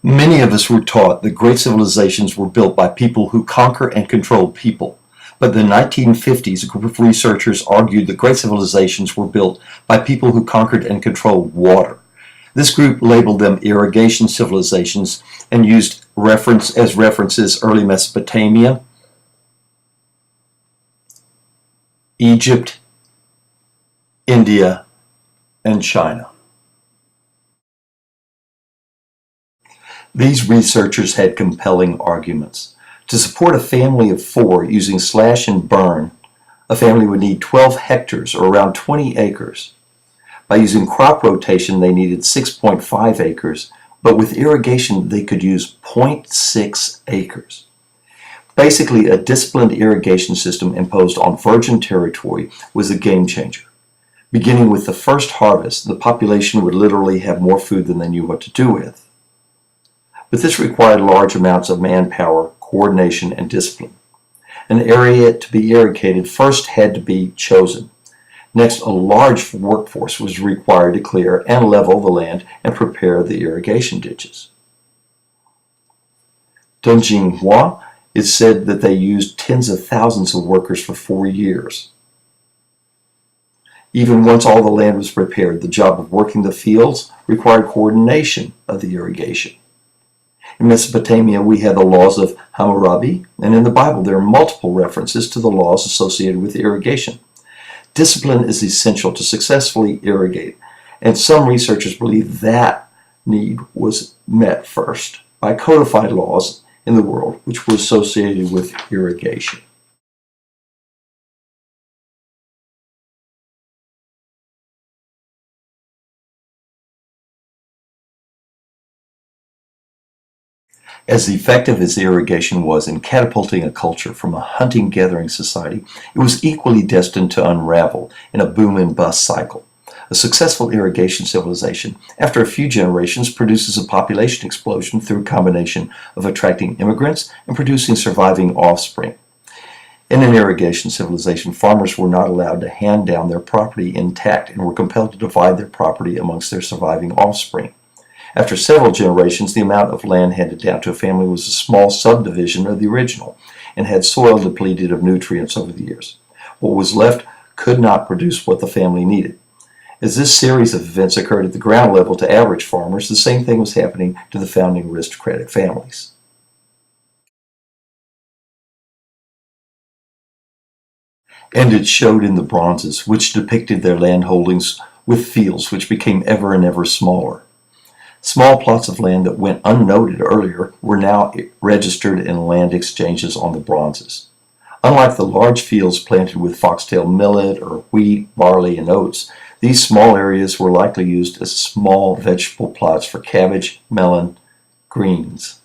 Many of us were taught that great civilizations were built by people who conquer and control people. But in the 1950s, a group of researchers argued that great civilizations were built by people who conquered and controlled water. This group labeled them irrigation civilizations and used as references early Mesopotamia, Egypt, India, and China. These researchers had compelling arguments. To support a family of 4 using slash and burn, a family would need 12 hectares or around 20 acres. By using crop rotation, they needed 6.5 acres, but with irrigation, they could use 0.6 acres. Basically, a disciplined irrigation system imposed on virgin territory was a game changer. Beginning with the first harvest, the population would literally have more food than they knew what to do with. But this required large amounts of manpower, coordination, and discipline. An area to be irrigated first had to be chosen. Next, a large workforce was required to clear and level the land and prepare the irrigation ditches. Dongjinghua, it said that they used tens of thousands of workers for 4 years. Even once all the land was prepared, the job of working the fields required coordination of the irrigation. In Mesopotamia, we had the laws of Hammurabi, and in the Bible there are multiple references to the laws associated with irrigation. Discipline is essential to successfully irrigate, and some researchers believe that need was met first by codified laws in the world which were associated with irrigation. As effective as irrigation was in catapulting a culture from a hunting-gathering society, it was equally destined to unravel in a boom and bust cycle. A successful irrigation civilization, after a few generations, produces a population explosion through a combination of attracting immigrants and producing surviving offspring. In an irrigation civilization, farmers were not allowed to hand down their property intact and were compelled to divide their property amongst their surviving offspring. After several generations, the amount of land handed down to a family was a small subdivision of the original and had soil depleted of nutrients over the years. What was left could not produce what the family needed. As this series of events occurred at the ground level to average farmers, the same thing was happening to the founding aristocratic families. And it showed in the bronzes, which depicted their land holdings with fields which became ever and ever smaller. Small plots of land that went unnoted earlier were now registered in land exchanges on the bronzes. Unlike the large fields planted with foxtail millet or wheat, barley, and oats, these small areas were likely used as small vegetable plots for cabbage, melon, greens.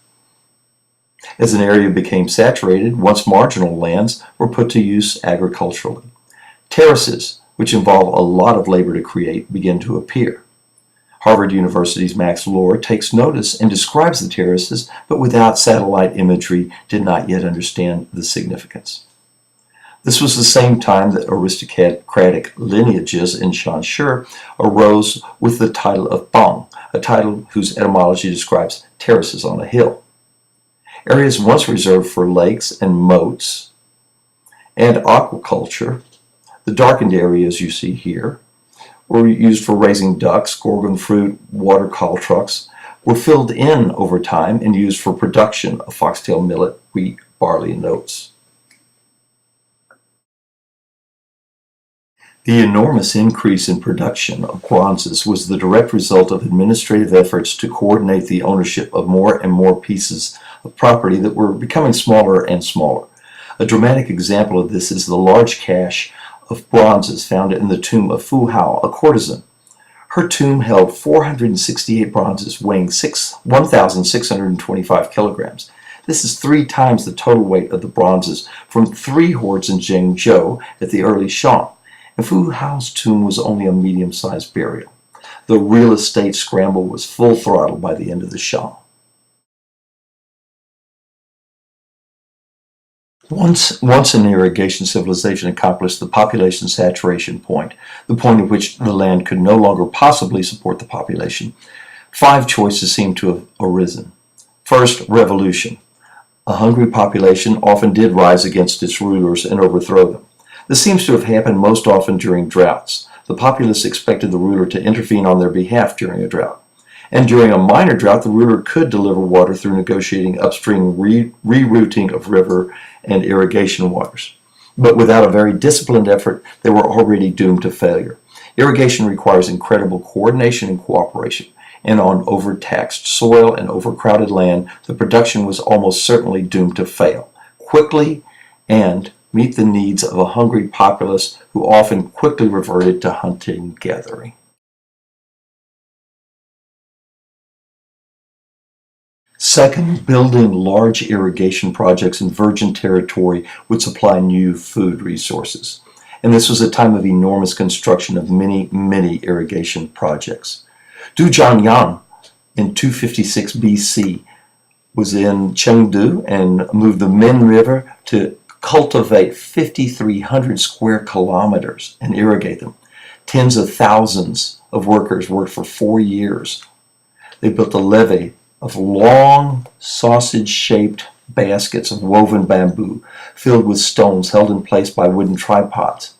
As an area became saturated, once marginal lands were put to use agriculturally. Terraces, which involve a lot of labor to create, began to appear. Harvard University's Max Lohr takes notice and describes the terraces, but without satellite imagery did not yet understand the significance. This was the same time that aristocratic lineages in Shanshi arose with the title of Bang, a title whose etymology describes terraces on a hill. Areas once reserved for lakes and moats and aquaculture, the darkened areas you see here, were used for raising ducks, gorgon fruit, water caultrops, were filled in over time and used for production of foxtail millet, wheat, barley, and oats. The enormous increase in production of bronzes was the direct result of administrative efforts to coordinate the ownership of more and more pieces of property that were becoming smaller and smaller. A dramatic example of this is the large cache of bronzes found in the tomb of Fu Hao, a courtesan. Her tomb held 468 bronzes weighing 1,625 kilograms. This is 3 times the total weight of the bronzes from 3 hoards in Zhengzhou at the early Shang. And Fu Hao's tomb was only a medium-sized burial. The real estate scramble was full throttle by the end of the Shang. Once an irrigation civilization accomplished the population saturation point, the point at which the land could no longer possibly support the population, 5 choices seem to have arisen. First, revolution. A hungry population often did rise against its rulers and overthrow them. This seems to have happened most often during droughts. The populace expected the ruler to intervene on their behalf during a drought. And during a minor drought, the ruler could deliver water through negotiating upstream rerouting of river and irrigation waters. But without a very disciplined effort, they were already doomed to failure. Irrigation requires incredible coordination and cooperation, and on overtaxed soil and overcrowded land, the production was almost certainly doomed to fail quickly and meet the needs of a hungry populace who often quickly reverted to hunting and gathering. Second, building large irrigation projects in virgin territory would supply new food resources. And this was a time of enormous construction of many irrigation projects. Du Jiangyang in 256 BC was in Chengdu and moved the Min River to cultivate 5,300 square kilometers and irrigate them. Tens of thousands of workers worked for 4 years. They built a levee of long sausage-shaped baskets of woven bamboo filled with stones held in place by wooden tripods.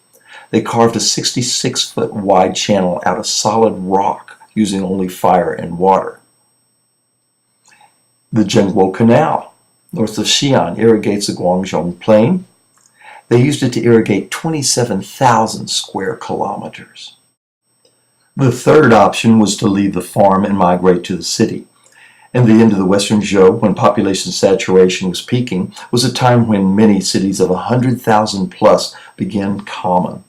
They carved a 66-foot wide channel out of solid rock using only fire and water. The Zhengguo Canal, north of Xi'an, irrigates the Guangzhou Plain. They used it to irrigate 27,000 square kilometers. The third option was to leave the farm and migrate to the city. And the end of the Western Zhou, when population saturation was peaking, was a time when many cities of 100,000 plus became common.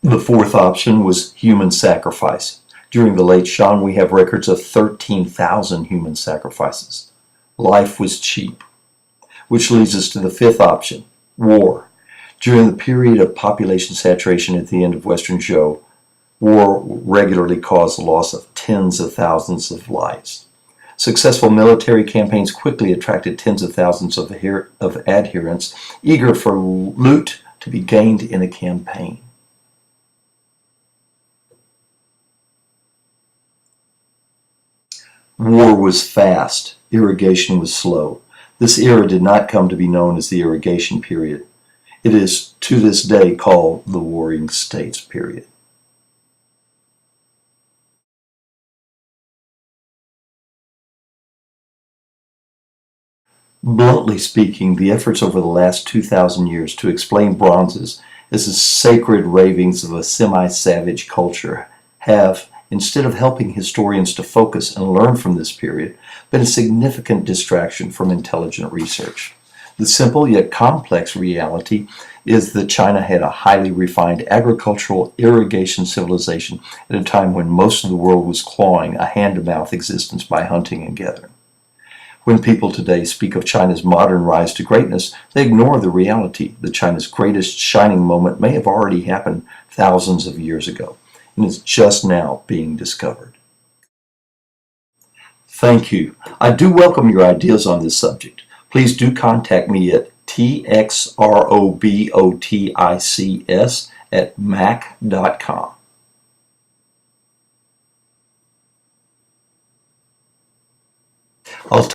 The fourth option was human sacrifice. During the late Shang, we have records of 13,000 human sacrifices. Life was cheap. Which leads us to the fifth option, war. During the period of population saturation at the end of Western Zhou, war regularly caused the loss of tens of thousands of lives. Successful military campaigns quickly attracted tens of thousands of adherents, eager for loot to be gained in a campaign. War was fast, irrigation was slow. This era did not come to be known as the irrigation period. It is to this day called the Warring States period. Bluntly speaking, the efforts over the last 2,000 years to explain bronzes as the sacred ravings of a semi-savage culture have, instead of helping historians to focus and learn from this period, been a significant distraction from intelligent research. The simple yet complex reality is that China had a highly refined agricultural irrigation civilization at a time when most of the world was clawing a hand-to-mouth existence by hunting and gathering. When people today speak of China's modern rise to greatness, they ignore the reality that China's greatest shining moment may have already happened thousands of years ago and is just now being discovered. Thank you. I do welcome your ideas on this subject. Please do contact me at txrobotics@mac.com. I'll